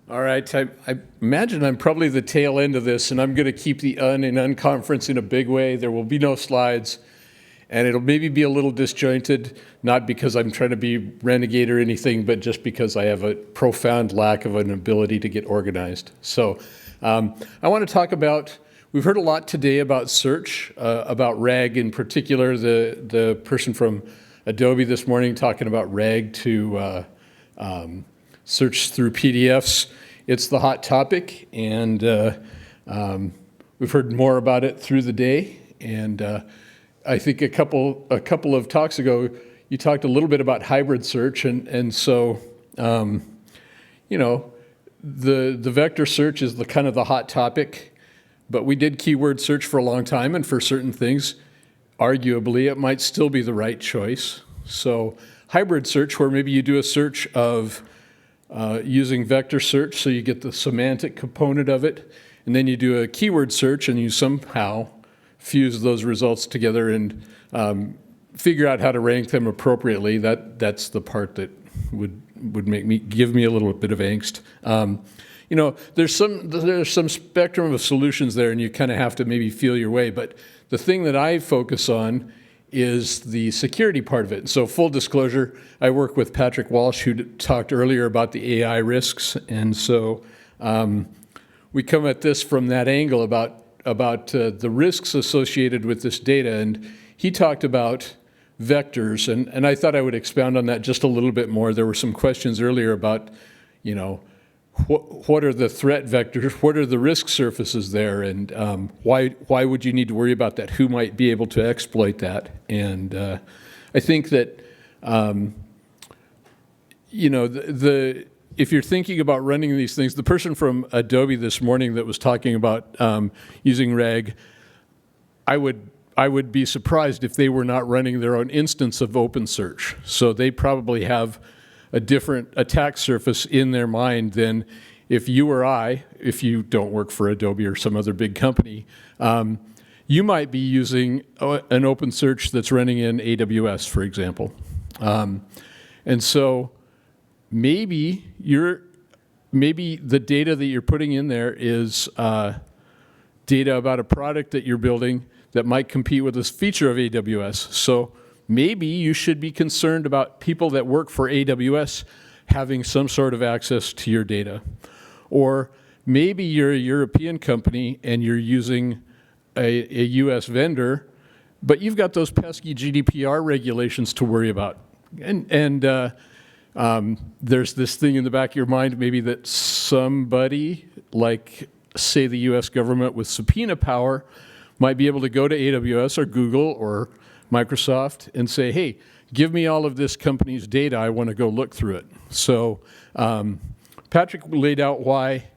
All right, I imagine I'm probably the tail end of this, and I'm going to keep the in Unconference in a big way. There will be no slides, and it'll maybe be a little disjointed, not because I'm trying to be renegade or anything, but just because I have a profound lack of an ability to get organized. So I want to talk about, we've heard a lot today about search, about RAG in particular, the person from Adobe this morning talking about RAG to search through PDFs. It's the hot topic, and we've heard more about it through the day. And I think a couple of talks ago, you talked a little bit about hybrid search, and so you know, the vector search is the kind of the hot topic. But we did keyword search for a long time, and for certain things, arguably, it might still be the right choice. So hybrid search, where maybe you do a search of using vector search, so you get the semantic component of it, and then you do a keyword search and you somehow fuse those results together and figure out how to rank them appropriately. That's the part that would give me a little bit of angst. You know, there's some spectrum of solutions there, and you kind of have to maybe feel your way. But the thing that I focus on is the security part of it. So full disclosure, I work with Patrick Walsh, who talked earlier about the AI risks. And so we come at this from that angle about the risks associated with this data. And he talked about vectors, and I thought I would expound on that just a little bit more. There were some questions earlier about, you know, what are the threat vectors? What are the risk surfaces there? And why would you need to worry about that? Who might be able to exploit that? And I think that, you know, if you're thinking about running these things, the person from Adobe this morning that was talking about using RAG, I would be surprised if they were not running their own instance of OpenSearch. So they probably have a different attack surface in their mind than if you or I, if you don't work for Adobe or some other big company, you might be using an OpenSearch that's running in AWS, for example. And so maybe the data that you're putting in there is data about a product that you're building that might compete with this feature of AWS. So maybe you should be concerned about people that work for AWS having some sort of access to your data. Or maybe you're a European company and you're using a US vendor, but you've got those pesky GDPR regulations to worry about. And there's this thing in the back of your mind maybe that somebody, like say the US government with subpoena power, might be able to go to AWS or Google or Microsoft and say, hey, give me all of this company's data. I want to go look through it. So Patrick laid out why,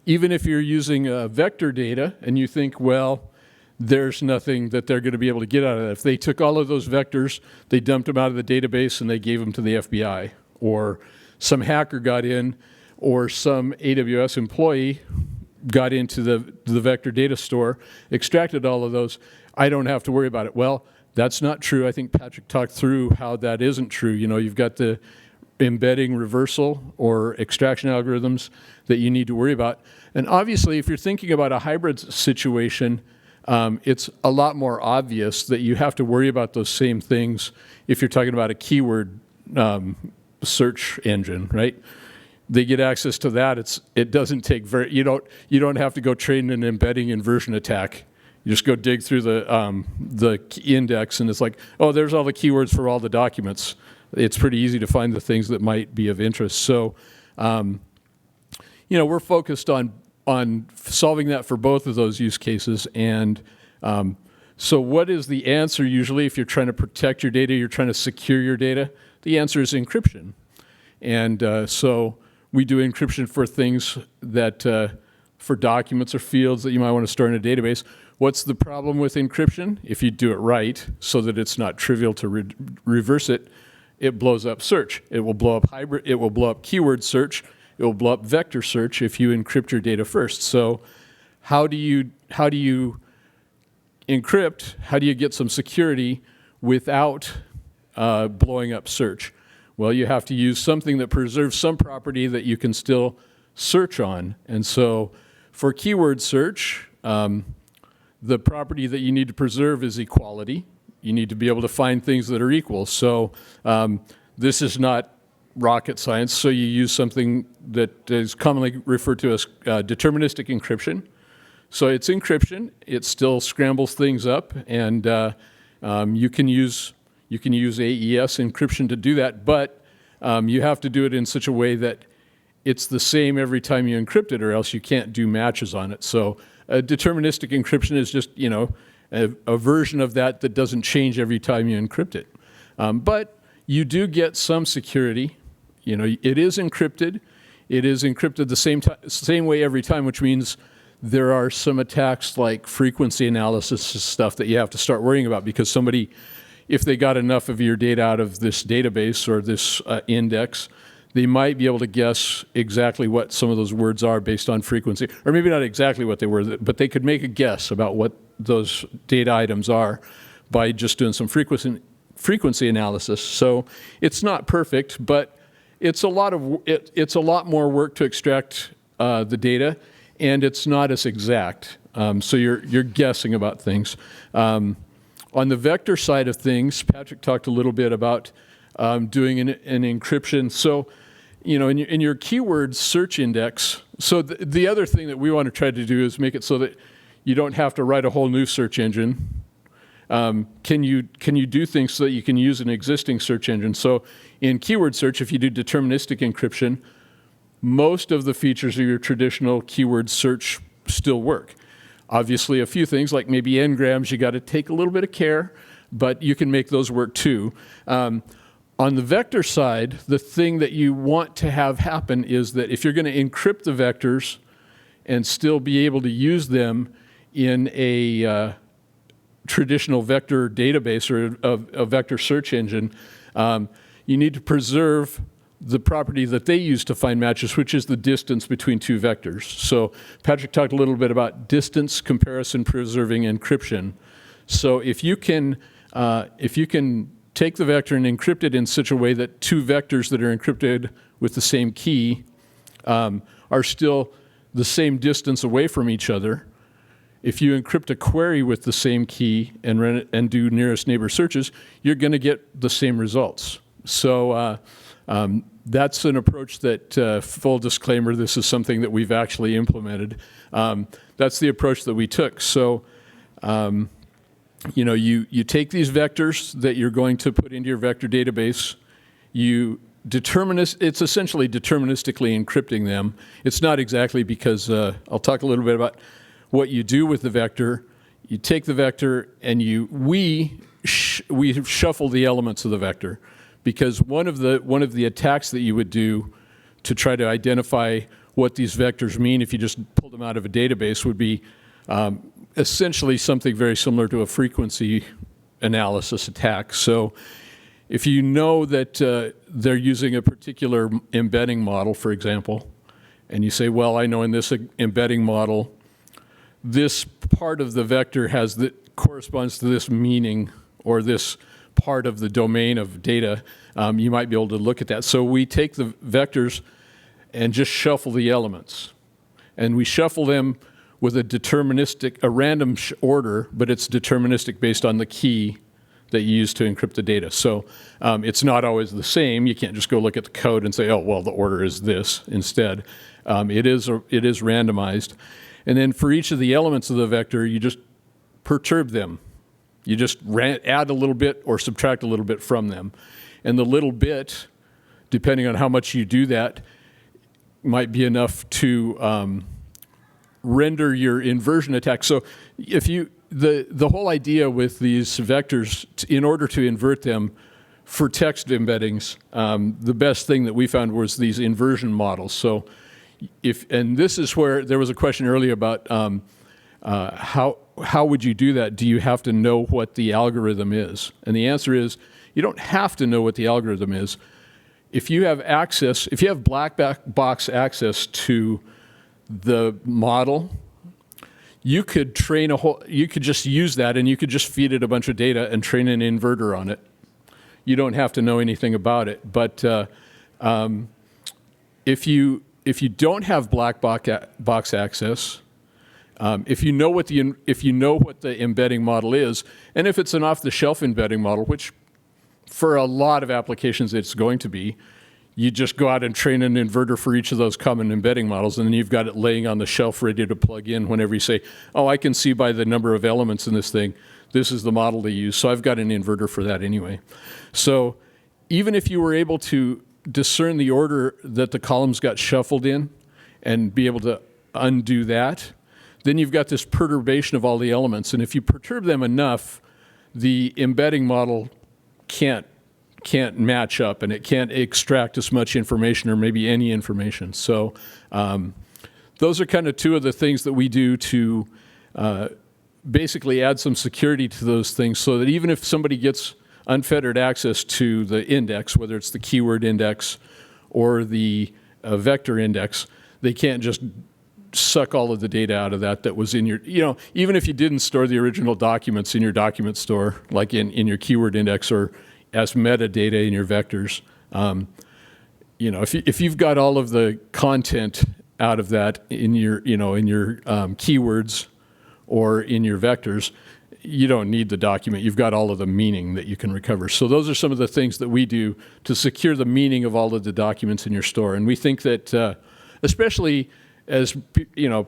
even if you're using vector data and you think, well, there's nothing that they're going to be able to get out of that. If they took all of those vectors, they dumped them out of the database and they gave them to the FBI, or some hacker got in, or some AWS employee got into the vector data store, extracted all of those, I don't have to worry about it. Well, that's not true. I think Patrick talked through how that isn't true. You know, you've got the embedding reversal or extraction algorithms that you need to worry about. And obviously, if you're thinking about a hybrid situation, it's a lot more obvious that you have to worry about those same things if you're talking about a keyword search engine, right? They get access to that. It doesn't take you don't have to go train an embedding inversion attack. You just go dig through the index, and it's like, oh, there's all the keywords for all the documents. It's pretty easy to find the things that might be of interest. So, you know, we're focused on solving that for both of those use cases. And so what is the answer usually if you're trying to protect your data, you're trying to secure your data? The answer is encryption. And so we do encryption for things that, for documents or fields that you might want to store in a database. What's the problem with encryption? If you do it right, so that it's not trivial to reverse it, it blows up search. It will blow up hybrid. It will blow up keyword search. It will blow up vector search if you encrypt your data first. So, how do you encrypt? How do you get some security without blowing up search? Well, you have to use something that preserves some property that you can still search on. And so for keyword search, the property that you need to preserve is equality. You need to be able to find things that are equal. So this is not rocket science, so you use something that is commonly referred to as deterministic encryption. So it's encryption. It still scrambles things up, and you can use AES encryption to do that, but you have to do it in such a way that it's the same every time you encrypt it, or else you can't do matches on it. So deterministic encryption is just, a version of that that doesn't change every time you encrypt it. But you do get some security. It is encrypted. It is encrypted the same way every time, which means there are some attacks like frequency analysis stuff that you have to start worrying about, because somebody, if they got enough of your data out of this database or this index, they might be able to guess exactly what some of those words are based on frequency, or maybe not exactly what they were, but they could make a guess about what those data items are by just doing some frequency analysis. So it's not perfect, but it's a lot more work to extract the data, and it's not as exact. So you're guessing about things. On the vector side of things, Patrick talked a little bit about doing an encryption. So, in your keyword search index, so the other thing that we want to try to do is make it so that you don't have to write a whole new search engine. Can you do things so that you can use an existing search engine? So in keyword search, if you do deterministic encryption, most of the features of your traditional keyword search still work. Obviously, a few things like maybe n-grams, you got to take a little bit of care, but you can make those work too. On the vector side, the thing that you want to have happen is that if you're going to encrypt the vectors and still be able to use them in a traditional vector database or a vector search engine, you need to preserve the property that they use to find matches, which is the distance between two vectors. So Patrick talked a little bit about distance comparison preserving encryption. So if you can take the vector and encrypt it in such a way that two vectors that are encrypted with the same key are still the same distance away from each other, if you encrypt a query with the same key and run it and do nearest neighbor searches, you're going to get the same results. So that's an approach that, full disclaimer, this is something that we've actually implemented. That's the approach that we took. So, you take these vectors that you're going to put into your vector database, it's essentially deterministically encrypting them. It's not exactly, because I'll talk a little bit about what you do with the vector. You take the vector and we shuffle the elements of the vector, because one of the attacks that you would do to try to identify what these vectors mean if you just pulled them out of a database would be essentially something very similar to a frequency analysis attack. So if you know that they're using a particular embedding model, for example, and you say, well, I know in this embedding model, this part of the vector corresponds to this meaning or this part of the domain of data, you might be able to look at that. So we take the vectors and just shuffle the elements. And we shuffle them with a random order, but it's deterministic based on the key that you use to encrypt the data. So it's not always the same. You can't just go look at the code and say, oh, well, the order is this instead. It is randomized. And then for each of the elements of the vector, you just perturb them. You just add a little bit or subtract a little bit from them. And the little bit, depending on how much you do that, might be enough to render your inversion attack. So if the whole idea with these vectors, in order to invert them for text embeddings, the best thing that we found was these inversion models. So and this is where there was a question earlier about how would you do that? Do you have to know what the algorithm is? And the answer is, you don't have to know what the algorithm is. If you have black box access to the model, you could just use that, and you could just feed it a bunch of data and train an inverter on it. You don't have to know anything about it. But if you if you don't have black box access, if you know what the embedding model is, and if it's an off-the-shelf embedding model, which for a lot of applications it's going to be, you just go out and train an inverter for each of those common embedding models, and then you've got it laying on the shelf ready to plug in whenever you say, oh, I can see by the number of elements in this thing, this is the model to use, so I've got an inverter for that anyway. So even if you were able to discern the order that the columns got shuffled in and be able to undo that, then you've got this perturbation of all the elements. And if you perturb them enough, the embedding model can't match up, and it can't extract as much information or maybe any information. So those are kind of two of the things that we do to basically add some security to those things, so that even if somebody gets unfettered access to the index, whether it's the keyword index or the vector index, they can't just suck all of the data out of that was in your, even if you didn't store the original documents in your document store, like in your keyword index or as metadata in your vectors, if you've got all of the content out of that in your, keywords or in your vectors, you don't need the document. You've got all of the meaning that you can recover. So those are some of the things that we do to secure the meaning of all of the documents in your store. And we think that, especially as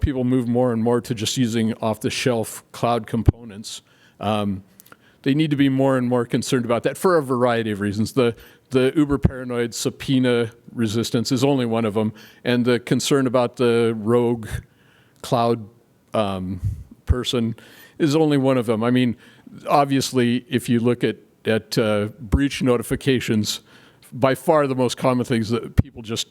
people move more and more to just using off-the-shelf cloud components, they need to be more and more concerned about that for a variety of reasons. The uber paranoid subpoena resistance is only one of them, and the concern about the rogue cloud person is only one of them. I mean, obviously, if you look at breach notifications, by far the most common things that people just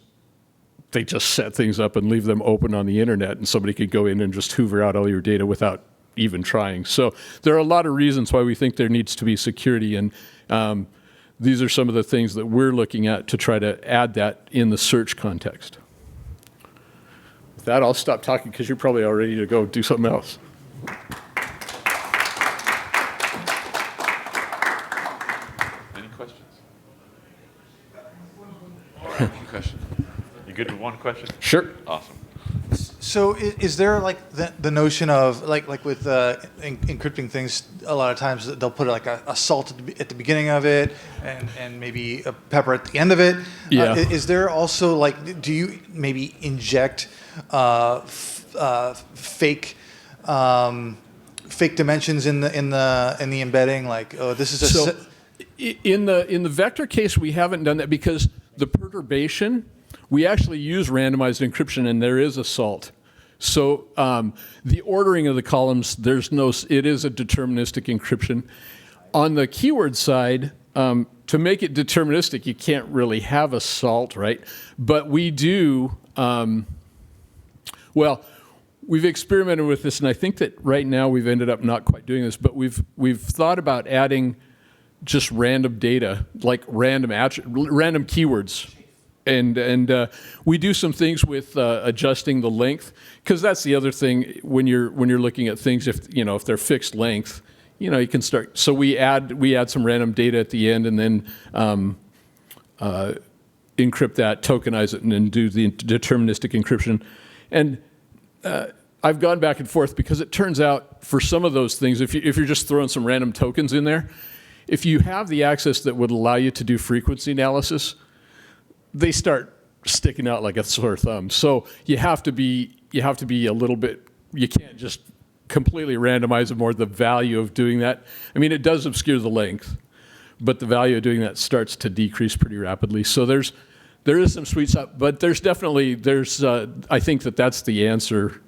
set things up and leave them open on the internet, and somebody could go in and just hoover out all your data without even trying. So there are a lot of reasons why we think there needs to be security, and these are some of the things that we're looking at to try to add that in the search context. With that, I'll stop talking because you're probably all ready to go do something else. Any questions? Question. You good with one question? Sure. Awesome. So is there like the notion of like with encrypting things, a lot of times they'll put like a salt at the beginning of it and maybe a pepper at the end of it. Yeah. Is there also like, do you maybe inject fake dimensions in the embedding? Like, oh, this is in the vector case, we haven't done that because the perturbation, we actually use randomized encryption, and there is a salt. So the ordering of the columns, it is a deterministic encryption. On the keyword side, to make it deterministic, you can't really have a salt, right? But we do, we've experimented with this, and I think that right now we've ended up not quite doing this, but we've thought about adding just random data, like random keywords. And we do some things with adjusting the length, because that's the other thing when you're looking at things. If they're fixed length, you can start. So we add some random data at the end, and then encrypt that, tokenize it, and then do the deterministic encryption. And I've gone back and forth because it turns out for some of those things, if you're just throwing some random tokens in there, if you have the access that would allow you to do frequency analysis, they start sticking out like a sore thumb. So you have to be a little bit, you can't just completely randomize them, or the value of doing that. I mean, it does obscure the length, but the value of doing that starts to decrease pretty rapidly. So there is some sweet stuff, but I think that's the answer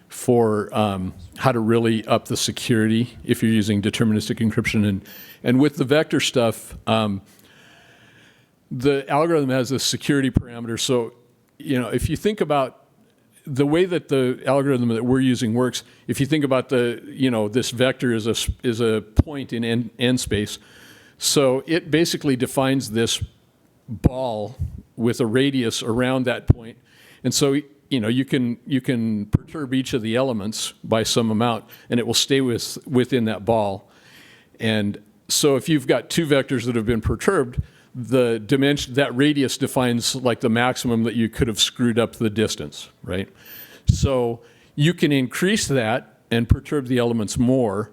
for how to really up the security if you're using deterministic encryption. And with the vector stuff, the algorithm has a security parameter. So, if you think about the way that the algorithm that we're using works, if you think about this vector is a point in n space, so it basically defines this ball with a radius around that point, and so you can perturb each of the elements by some amount, and it will stay within that ball. And so if you've got two vectors that have been perturbed, the dimension, that radius defines like the maximum that you could have screwed up the distance, right? So you can increase that and perturb the elements more,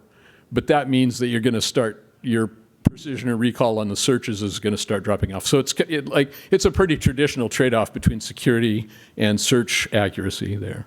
but that means that you're going to start, your precision and recall on the searches is going to start dropping off. So it's a pretty traditional trade-off between security and search accuracy there.